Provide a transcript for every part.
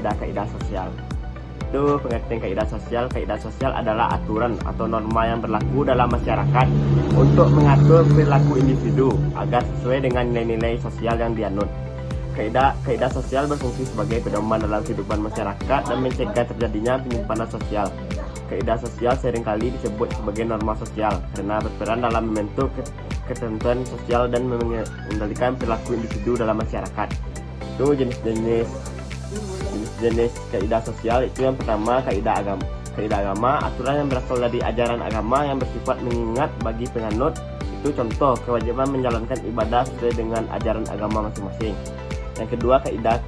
kaidah-kaidah sosial. Itu pengertian kaidah sosial. Kaidah sosial adalah aturan atau norma yang berlaku dalam masyarakat untuk mengatur perilaku individu agar sesuai dengan nilai-nilai sosial yang dianut. Kaidah sosial berfungsi sebagai pedoman dalam kehidupan masyarakat dan mencegah terjadinya penyimpanan sosial. Kaidah sosial seringkali disebut sebagai norma sosial karena berperan dalam membentuk ketentuan sosial dan mengendalikan perilaku individu dalam masyarakat. Itu jenis-jenis kaidah sosial. Itu yang pertama, kaidah agama, aturan yang berasal dari ajaran agama yang bersifat mengingat bagi penganut. Itu contoh kewajiban menjalankan ibadah sesuai dengan ajaran agama masing-masing. Yang kedua, kaidah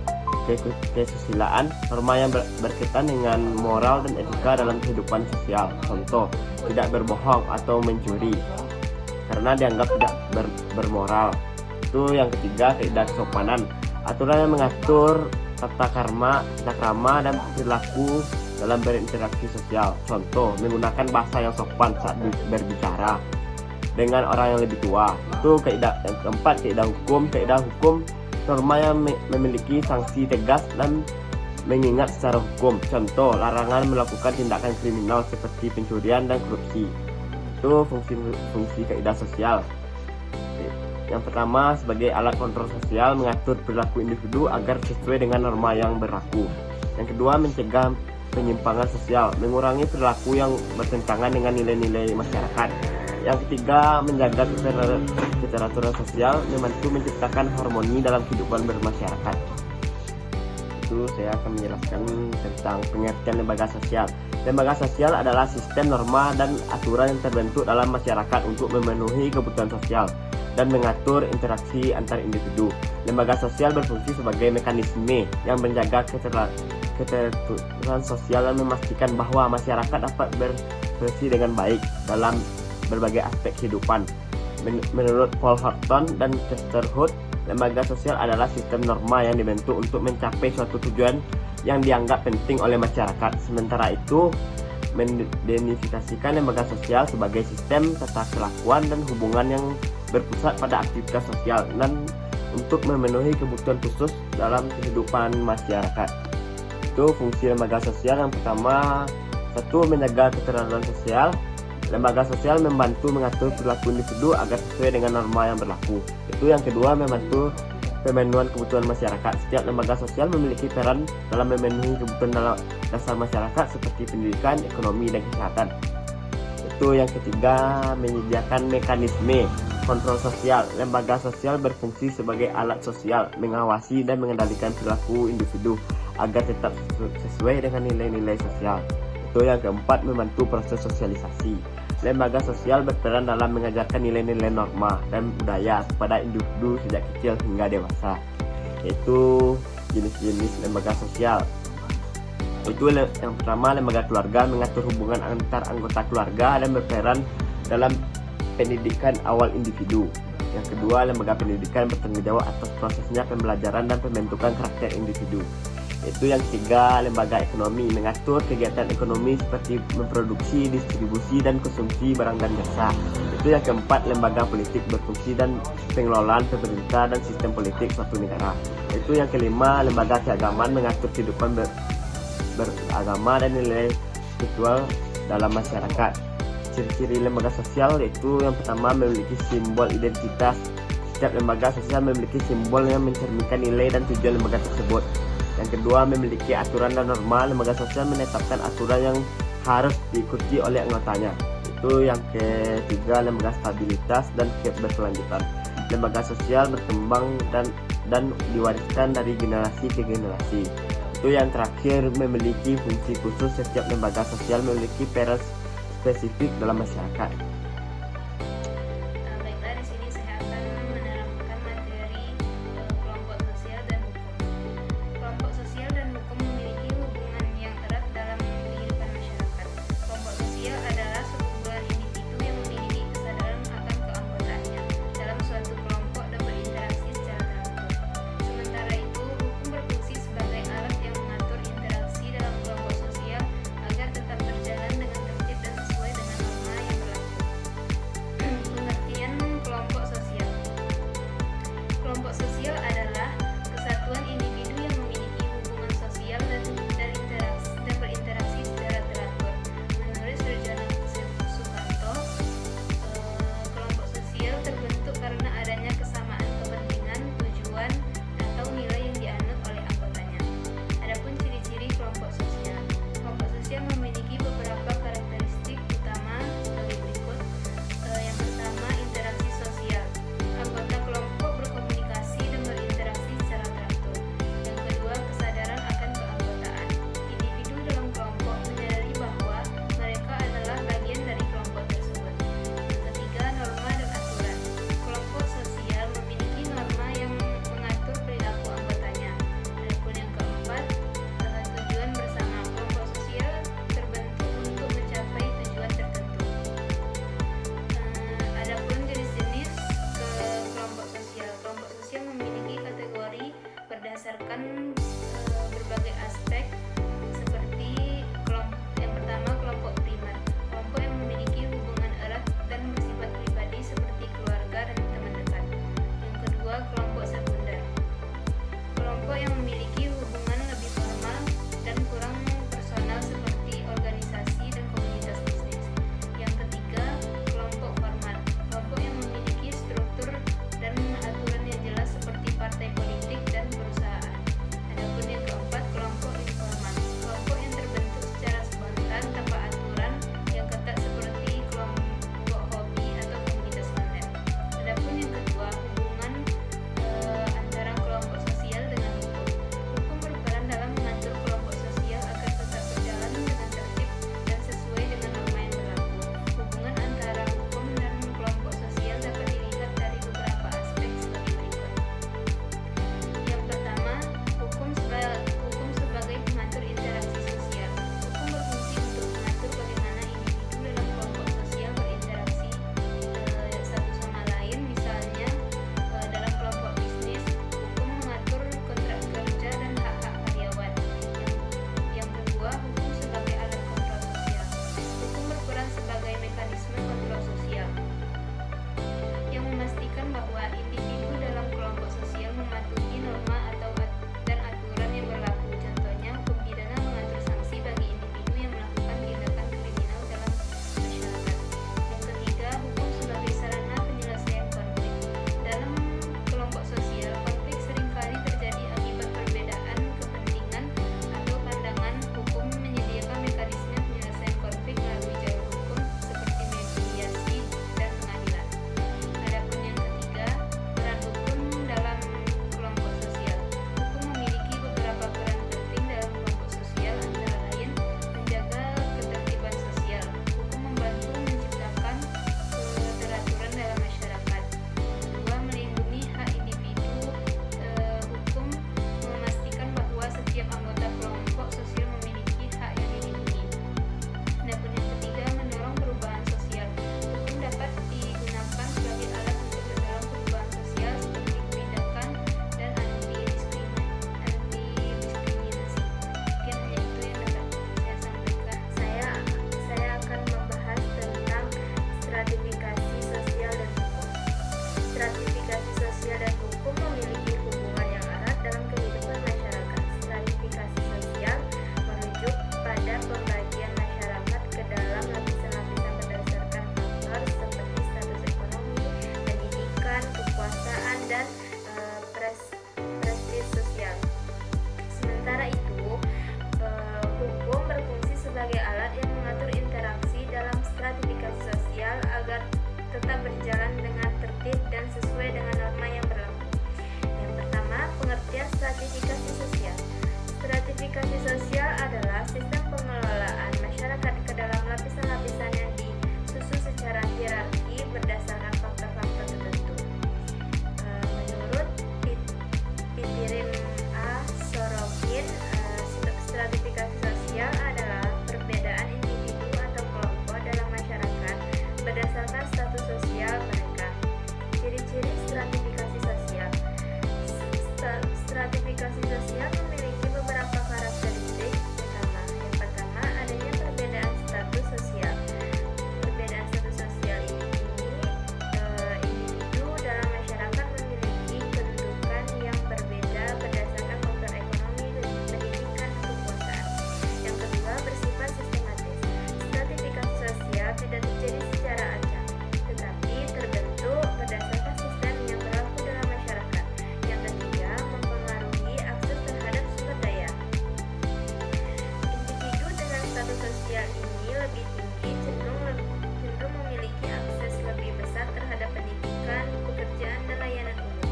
kesusilaan, norma yang berkaitan dengan moral dan etika dalam kehidupan sosial. Contoh, tidak berbohong atau mencuri karena dianggap tidak bermoral. Itu yang ketiga, kaidah kesopanan, aturan yang mengatur tata krama dan perilaku dalam berinteraksi sosial. Contoh, menggunakan bahasa yang sopan saat berbicara dengan orang yang lebih tua. Itu kaidah yang keempat, kaidah hukum, norma yang memiliki sanksi tegas dan mengingat secara hukum. Contoh, larangan melakukan tindakan kriminal seperti pencurian dan korupsi. Itu fungsi kaidah sosial. Yang pertama, sebagai alat kontrol sosial, mengatur perilaku individu agar sesuai dengan norma yang berlaku. Yang kedua, mencegah penyimpangan sosial, mengurangi perilaku yang bertentangan dengan nilai-nilai masyarakat. Yang ketiga, menjaga keteraturan sosial, membantu menciptakan harmoni dalam kehidupan bermasyarakat. Itu saya akan menjelaskan tentang pengertian lembaga sosial. Lembaga sosial adalah sistem norma dan aturan yang terbentuk dalam masyarakat untuk memenuhi kebutuhan sosial dan mengatur interaksi antar individu. Lembaga sosial berfungsi sebagai mekanisme yang menjaga keteraturan sosial dan memastikan bahwa masyarakat dapat berekspresi dengan baik dalam berbagai aspek kehidupan. Menurut Paul Horton dan Chester Hood, lembaga sosial adalah sistem norma yang dibentuk untuk mencapai suatu tujuan yang dianggap penting oleh masyarakat. Sementara itu, mendefiniasikan lembaga sosial sebagai sistem tata kelakuan dan hubungan yang berpusat pada aktivitas sosial dan untuk memenuhi kebutuhan khusus dalam kehidupan masyarakat. Itu fungsi lembaga sosial. Yang pertama, satu, menjaga keteraturan sosial. Lembaga sosial membantu mengatur perilaku individu agar sesuai dengan norma yang berlaku. Itu yang kedua, membantu pemenuhan kebutuhan masyarakat. Setiap lembaga sosial memiliki peran dalam memenuhi kebutuhan dalam dasar masyarakat seperti pendidikan, ekonomi, dan kesehatan. Itu yang ketiga, menyediakan mekanisme kontrol sosial. Lembaga sosial berfungsi sebagai alat sosial, mengawasi dan mengendalikan perilaku individu agar tetap sesuai dengan nilai-nilai sosial. Itu yang keempat, membantu proses sosialisasi. Lembaga sosial berperan dalam mengajarkan nilai-nilai norma dan budaya kepada individu sejak kecil hingga dewasa. Itu jenis-jenis lembaga sosial. Itu yang pertama, lembaga keluarga, mengatur hubungan antar anggota keluarga dan berperan dalam pendidikan awal individu. Yang kedua, lembaga pendidikan bertanggung jawab atas prosesnya pembelajaran dan pembentukan karakter individu. Itu yang ketiga, lembaga ekonomi, mengatur kegiatan ekonomi seperti memproduksi, distribusi, dan konsumsi barang dan jasa. Itu yang keempat, lembaga politik, berfungsi dan pengelolaan pemerintah dan sistem politik suatu negara. Itu yang kelima, lembaga keagamaan, mengatur kehidupan beragama dan nilai spiritual dalam masyarakat. Ciri-ciri lembaga sosial yaitu yang pertama, memiliki simbol identitas. Setiap lembaga sosial memiliki simbol yang mencerminkan nilai dan tujuan lembaga tersebut. Yang kedua, memiliki aturan dan norma. Lembaga sosial menetapkan aturan yang harus diikuti oleh anggotanya. Itu yang ketiga, lembaga stabilitas dan keberkelanjutan. Lembaga sosial berkembang dan diwariskan dari generasi ke generasi. Itu yang terakhir, memiliki fungsi khusus. Setiap lembaga sosial memiliki peran spesifik dalam masyarakat. Baiklah, di sini saya akan menerangkan materi kelompok sosial dan hukum. Kelompok sosial dan hukum memiliki hubungan yang erat dalam kehidupan masyarakat. Kelompok sosial adalah sekumpulan individu yang memiliki kesadaran akan keanggotaannya dalam suatu kelompok dan berinteraksi secara teratur. Sementara itu, hukum berfungsi sebagai alat yang mengatur interaksi dalam kelompok sosial agar tetap berjalan dengan tertib dan sesuai dengan norma yang berlaku. sebagai alat yang mengatur interaksi dalam stratifikasi sosial agar tetap berjalan dengan tertib dan sesuai dengan norma yang berlaku. Yang pertama, pengertian stratifikasi sosial. Stratifikasi sosial adalah sistem pengelolaan masyarakat ke dalam lapisan-lapisan yang disusun secara hierarki berdasarkan faktor-faktor tertentu. Menurut Pitirim A. Sorokin, stratifikasi sosial adalah perbedaan individu atau kelompok dalam masyarakat berdasarkan status sosial mereka. Ciri-ciri stratifikasi sosial. Stratifikasi sosial memiliki beberapa karakteristik utama. Yang pertama, adanya perbedaan status sosial. Perbedaan status sosial ini individu dalam masyarakat memiliki kedudukan yang berbeda berdasarkan faktor ekonomi, pendidikan, dan kekuasaan. Yang kedua, bersifat sistematis. Stratifikasi sosial tidak terjadi secara acak, tetapi terbentuk berdasarkan sistem yang berlaku dalam masyarakat. Yang ketiga, mempengaruhi akses terhadap sumber daya. Individu dengan status sosial ini lebih tinggi cenderung memiliki akses lebih besar terhadap pendidikan, pekerjaan, dan layanan umum.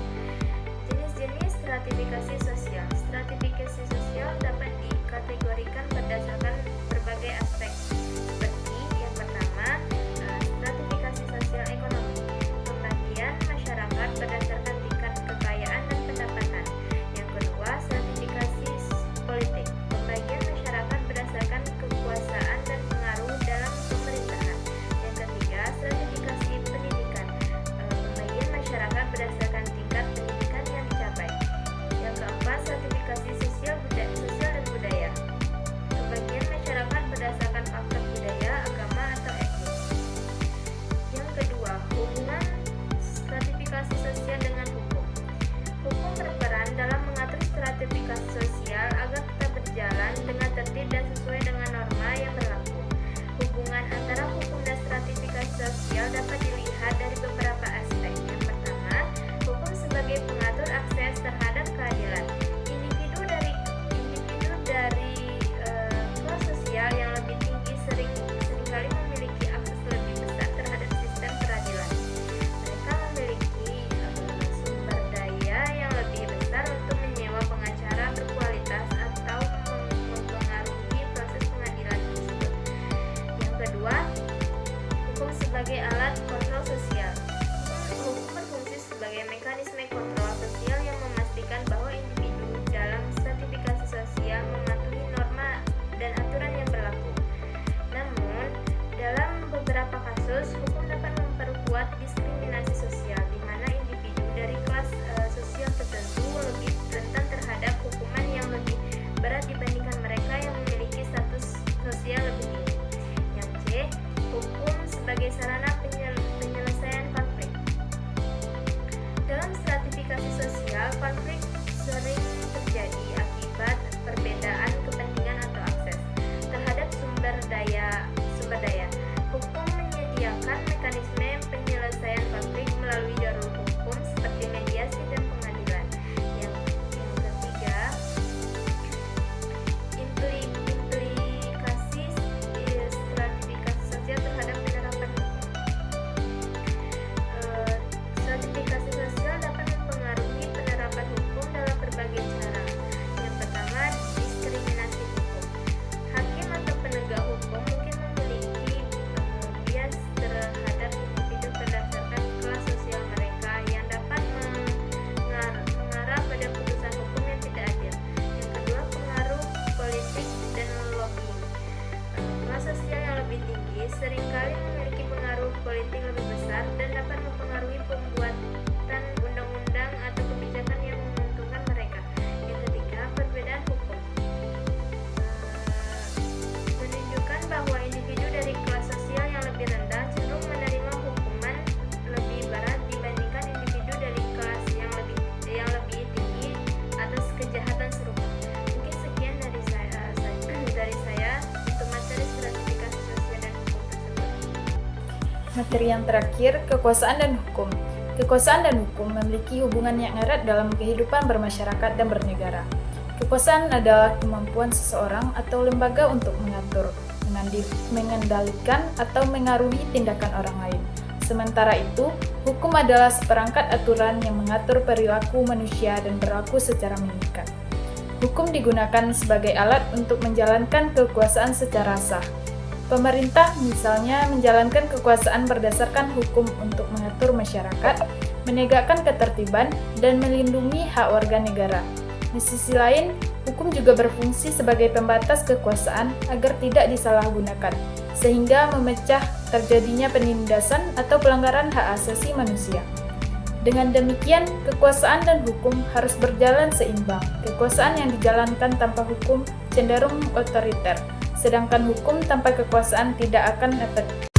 Jenis-jenis stratifikasi sosial. Stratifikasi sosial dapat dikategorikan berdasarkan berbagai aspek, seperti yang pertama, stratifikasi sosial ekonomi, pembagian masyarakat berdasarkan tingkat kekayaan dan pendapatan. Yang kedua, stratifikasi politik, pembagian masyarakat berdasarkan kekuasaan dan pengaruh dalam pemerintahan. Yang ketiga, stratifikasi pendidikan, pembagian masyarakat berdasarkan tingkat pendidikan yang dicapai. Yang keempat, stratifikasi sosial dan budaya, pembagian masyarakat berdasarkan faktor budaya, agama, atau etnis. Yang kedua, hubungan stratifikasi sosial dengan hukum. Hukum berperan dalam mengatur stratifikasi sosial agar tetap berjalan dengan tertib dan sesuai dengan norma yang berlaku. Hubungan antara hukum dan stratifikasi sosial dapat dilihat dari beberapa aspek. Yang pertama, hukum sebagai pengatur akses terhadap keadilan. Individu dari kelas sosial yang lebih tinggi seringkali memiliki akses lebih besar terhadap sistem peradilan. Mereka memiliki sumber daya yang lebih besar untuk menyewa pengacara berkualitas atau mempengaruhi proses pengadilan tersebut. Yang kedua, hukum sebagai alat kontrol sosial. Hukum berfungsi sebagai mekanisme kontrol sosial yang memastikan bahwa individu dalam stratifikasi sosial mematuhi norma dan aturan yang berlaku. Namun, dalam beberapa kasus, hukum dapat memperkuat diskriminasi sosial, di mana individu dari kelas sosial tertentu lebih rentan terhadap hukuman yang lebih berat dibandingkan mereka yang memiliki status sosial lebih tinggi. Yang C, hukum sebagai sarana penyelesaian konflik. Dalam stratifikasi sosial, konflik sering terjadi akibat perbedaan kepentingan atau akses terhadap sumber daya. Hukum menyediakan mekanisme penyelesaian konflik melalui jalur hukum seperti mediasi dan pengadilan. Yang ketiga, implikasi stratifikasi sosial terhadap penerapan hukum. Stratifikasi sosial dapat mempengaruhi penerapan hukum dalam berbagai cara. Yang pertama, diskriminasi hukum. Hakim atau penegak hukum mungkin memiliki bias terhadap individu berdasarkan kelas sosial mereka yang dapat mengarah pada putusan hukum yang tidak adil. Yang kedua, pengaruh politik dan lobbying. Kelas sosial yang lebih tinggi seringkali memiliki pengaruh politik lebih besar dan dapat mempengaruhi pembuatan undang-undang atau kebijakan yang menguntungkan mereka. Yang ketiga, perbedaan hukum. Menunjukkan bahwa individu dari kelas sosial yang lebih rendah cenderung menerima hukuman lebih berat dibandingkan individu dari kelas yang lebih tinggi atas kejahatan serupa. Mungkin sekian dari saya untuk materi stratifikasi sosial dan hukum tersebut. Materi yang terakhir, kekuasaan dan hukum. Kekuasaan dan hukum memiliki hubungan yang erat dalam kehidupan bermasyarakat dan bernegara. Kekuasaan adalah kemampuan seseorang atau lembaga untuk mengatur, mengendalikan atau mengaruhi tindakan orang lain. Sementara itu, hukum adalah seperangkat aturan yang mengatur perilaku manusia dan berlaku secara mengikat. Hukum digunakan sebagai alat untuk menjalankan kekuasaan secara sah. Pemerintah misalnya menjalankan kekuasaan berdasarkan hukum untuk mengatur masyarakat, menegakkan ketertiban, dan melindungi hak warga negara. Di sisi lain, hukum juga berfungsi sebagai pembatas kekuasaan agar tidak disalahgunakan, sehingga memecah terjadinya penindasan atau pelanggaran hak asasi manusia. Dengan demikian, kekuasaan dan hukum harus berjalan seimbang. Kekuasaan yang dijalankan tanpa hukum cenderung otoriter, sedangkan hukum tanpa kekuasaan tidak akan efektif.